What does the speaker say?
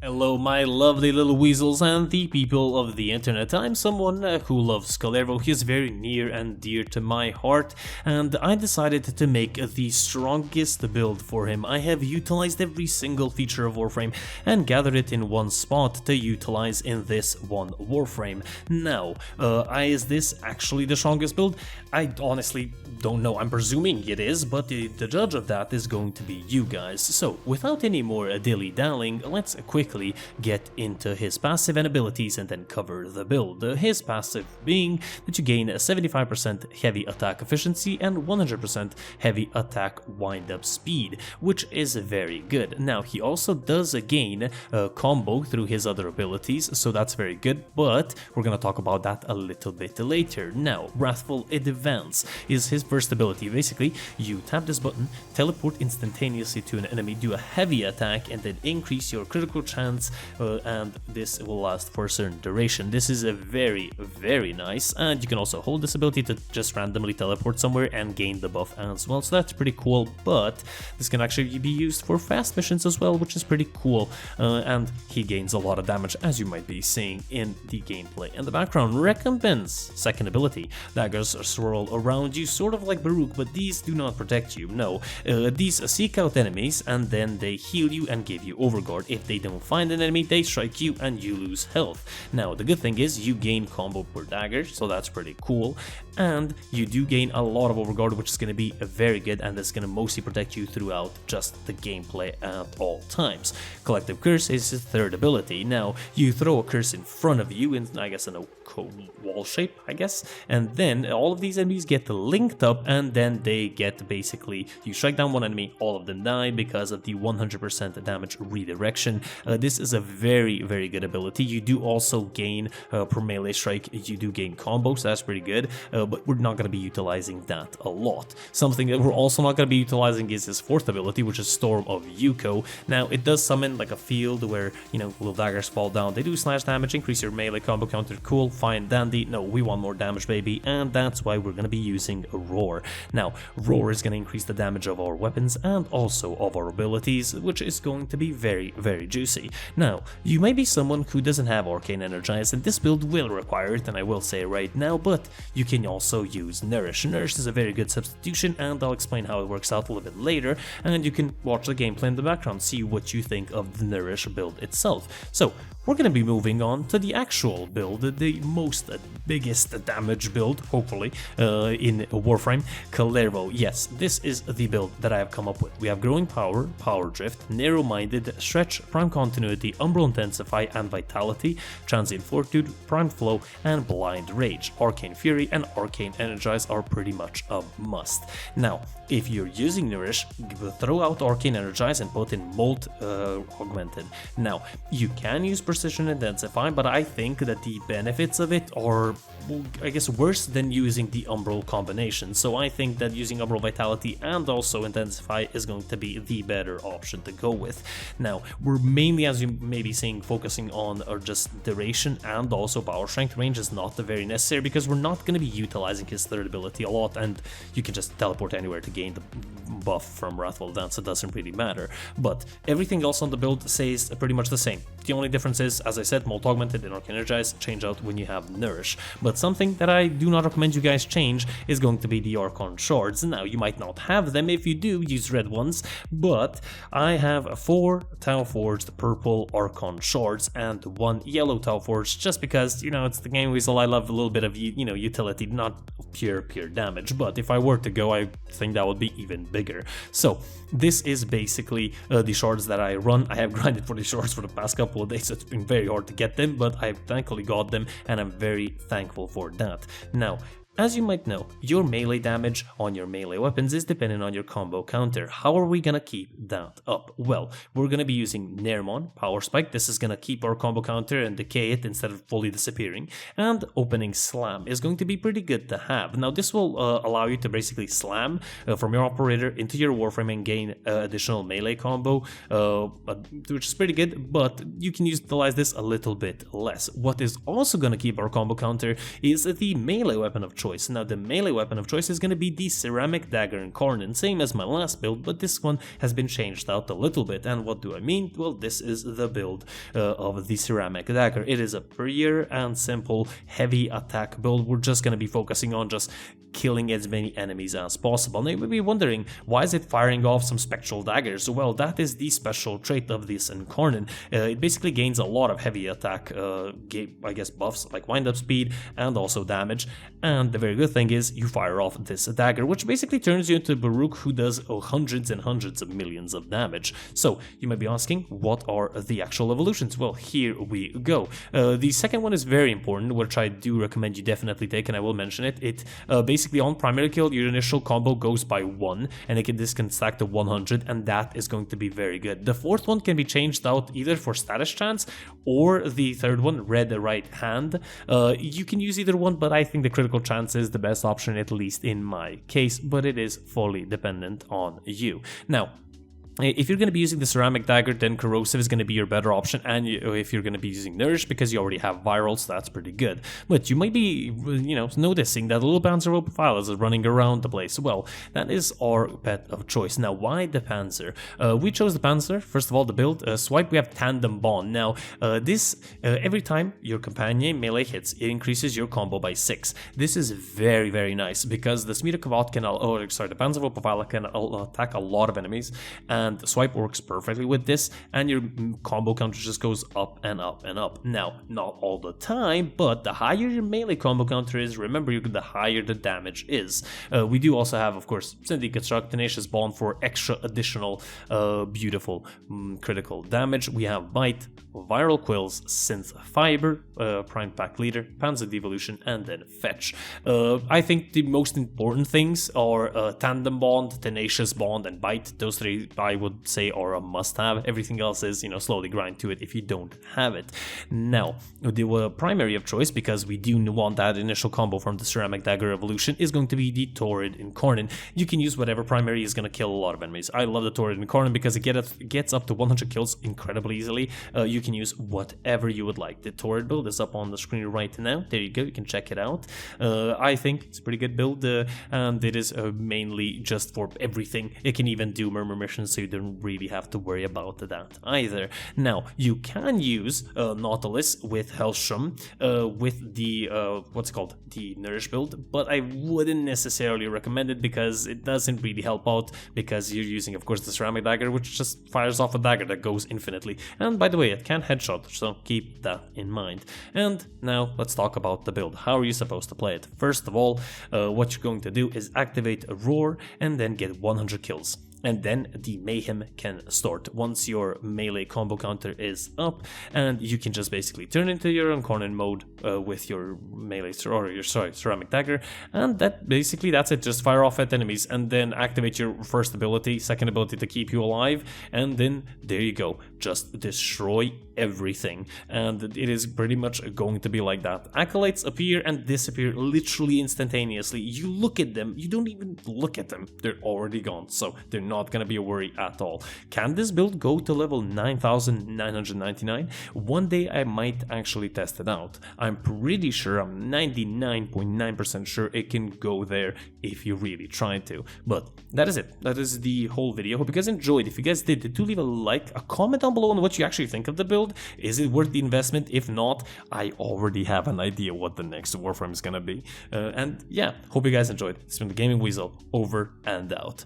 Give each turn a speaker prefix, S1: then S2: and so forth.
S1: Hello my lovely little weasels and the people of the internet. I'm someone who loves Kullervo. He is very near and dear to my heart, and I decided to make the strongest build for him. I have utilized every single feature of Warframe and gathered it in one spot to utilize in this one Warframe. Now, is this actually the strongest build? I honestly don't know. I'm presuming it is, but the judge of that is going to be you guys. So, without any more dilly-dallying, let's quickly get into his passive and abilities and then cover the build. His passive being that you gain 75% heavy attack efficiency and 100% heavy attack wind-up speed, which is very good. Now, he also does gain a combo through his other abilities, so that's very good, but we're gonna talk about that a little bit later. Now, Wrathful Advance is his first ability. Basically, you tap this button, teleport instantaneously to an enemy, do a heavy attack, and then increase your critical chance, and this will last for a certain duration. This is a very nice, and you can also hold this ability to just randomly teleport somewhere and gain the buff as well, so that's pretty cool. But this can actually be used for fast missions as well, which is pretty cool, and he gains a lot of damage, as you might be seeing in the gameplay in the background. Recompense, second ability. Daggers swirl around you, sort of like Baruch, but these do not protect you. No, these seek out enemies and then they heal you and give you overguard. If they don't find an enemy, they strike you and you lose health. Now, the good thing is you gain combo per dagger, so that's pretty cool, and you do gain a lot of overguard, which is going to be very good, and that's going to mostly protect you throughout just the gameplay at all times. Collective Curse is his third ability. Now, you throw a curse in front of you in, I guess, in a wall shape, I guess, and then all of these enemies get linked up, and then they get basically, you strike down one enemy, all of them die because of the 100% damage redirection. This is a very good ability. You do also gain per melee strike, you do gain combos, so that's pretty good, but we're not going to be utilizing that a lot. Something that we're also not going to be utilizing is his fourth ability, which is Storm of Ukko. Now, it does summon like a field where, you know, little daggers fall down. They do slash damage, increase your melee combo counter. Cool, fine, dandy. No, we want more damage, baby, and that's why we're going to be using Roar. Now, Roar is going to increase the damage of our weapons and also of our abilities, which is going to be very juicy. Now, you may be someone who doesn't have Arcane Energize, and this build will require it, and I will say right now, but you can also use Nourish. Nourish is a very good substitution, and I'll explain how it works out a little bit later, and you can watch the gameplay in the background, see what you think of the Nourish build itself. So, we're going to be moving on to the actual build, the biggest damage build, hopefully, in Warframe Kullervo. Yes, this is the build that I have come up with. We have Growing Power, Power Drift, Narrow-Minded, Stretch, Prime Continuity, Umbral Intensify and Vitality, Transient Fortitude, Prime Flow, and Blind Rage. Arcane Fury and Arcane Energize are pretty much a must. Now, if you're using Nourish, throw out Arcane Energize and put in Molt Augmented. Now, you can use Precision Intensify, but I think that the benefits of it are, I guess, worse than using the Umbral combination. So I think that using Umbral Vitality and also Intensify is going to be the better option to go with. Now, we're mainly, as you may be seeing, focusing on just duration, and also power strength. Range is not very necessary because we're not going to be utilizing his third ability a lot, and you can just teleport anywhere to gain the buff from Wrathful Advance. It doesn't really matter. But everything else on the build stays pretty much the same. The only difference is, as I said, Molt Augmented and Arcane Energize change out when you have Nourish. But something that I do not recommend you guys change is going to be the Archon shards. Now, you might not have them. If you do, use red ones, but I have 4 Tau Forged purple Archon shards and 1 yellow Tau Forged, just because, you know, it's the game weasel. I love a little bit of, you know, utility, not pure damage, but if I were to go, I think that would be even bigger. So this is basically the shards that I run. I have grinded for the shards for the past couple of days, so it's been very hard to get them, but I thankfully got them, and I'm very thankful for that. Now, as you might know, your melee damage on your melee weapons is dependent on your combo counter. How are we gonna keep that up? Well, we're gonna be using Nermon, Power Spike. This is gonna keep our combo counter and decay it instead of fully disappearing. And Opening Slam is going to be pretty good to have. Now, this will allow you to basically slam from your operator into your Warframe and gain additional melee combo, which is pretty good, but you can utilize this a little bit less. What is also gonna keep our combo counter is the melee weapon of choice. choice. Now the melee weapon of choice is going to be the Ceramic Dagger Incarnon, same as my last build, but this one has been changed out a little bit. And what do I mean? Well, this is the build of the Ceramic Dagger. It is a prettier and simple heavy attack build. We're just going to be focusing on just killing as many enemies as possible. Now you may be wondering, why is it firing off some spectral daggers? Well, that is the special trait of this Incarnon. It basically gains a lot of heavy attack, I guess, buffs like wind-up speed and also damage. And the very good thing is you fire off this dagger, which basically turns you into Baruch, who does hundreds and hundreds of millions of damage. So you might be asking, what are the actual evolutions? Well, here we go. The second one is very important, which I do recommend you definitely take, and I will mention it. It basically on primary kill, your initial combo goes by 1, and this can stack to 100, and that is going to be very good. The fourth one can be changed out either for status chance or the third one, red right hand. You can use either one, but I think the critical chance is the best option, at least in my case, but it is fully dependent on you. Now, if you're going to be using the Ceramic Dagger, then Corrosive is going to be your better option, and if you're going to be using Nourish, because you already have Viral, so that's pretty good. But you might be, noticing that little Panzer is running around the place. Well, that is our pet of choice. Now, why the Panzer? We chose the Panzer, first of all, the build. Swipe, we have Tandem Bond. Now, every time your companion melee hits, it increases your combo by 6. This is very, very nice, because the the Panzer Profiler can attack a lot of enemies, and Swipe works perfectly with this, and your combo counter just goes up and up and up. Now, not all the time, but the higher your melee combo counter is, remember, the higher the damage is. We do also have, of course, Synthi Construct, Tenacious Bond for extra additional beautiful critical damage. We have Bite, Viral Quills, Synth Fiber, Prime Pack Leader, Panzer Devolution, and then Fetch. I think the most important things are Tandem Bond, Tenacious Bond, and Bite. Those three I would say are a must-have. Everything else is, slowly grind to it if you don't have it. Now, the primary of choice, because we do want that initial combo from the Ceramic Dagger evolution, is going to be the Torid Incarnon. You can use whatever primary is going to kill a lot of enemies. I love the Torid Incarnon because it gets up to 100 kills incredibly easily. You can use whatever you would like. The Torid build is up on the screen right now. There you go, you can check it out. I think it's a pretty good build, and it is mainly just for everything. It can even do murmur missions, so you don't really have to worry about that either. Now, you can use Nautilus with Hellstrom, with the, the Nourish build, but I wouldn't necessarily recommend it because it doesn't really help out, because you're using, of course, the Ceramic Dagger, which just fires off a dagger that goes infinitely. And by the way, it can headshot, so keep that in mind. And now, let's talk about the build. How are you supposed to play it? First of all, what you're going to do is activate a Roar and then get 100 kills. And then the mayhem can start once your melee combo counter is up, and you can just basically turn into your Incarnon mode with your melee Ceramic Dagger, and that's it. Just fire off at enemies and then activate your first ability, second ability to keep you alive, and then there you go, just destroy everything. And it is pretty much going to be like that. Acolytes appear and disappear literally instantaneously. You look at them, you don't even look at them, they're already gone, so they're not gonna be a worry at all. Can this build go to level 9,999? One day I might actually test it out. I'm pretty sure, I'm 99.9% sure it can go there if you really try to. But that is it. That is the whole video. Hope you guys enjoyed. If you guys did, do leave a like, a comment down below on what you actually think of the build. Is it worth the investment? If not, I already have an idea what the next Warframe is gonna be. And yeah, hope you guys enjoyed. It's been the Gaming Weasel, over and out.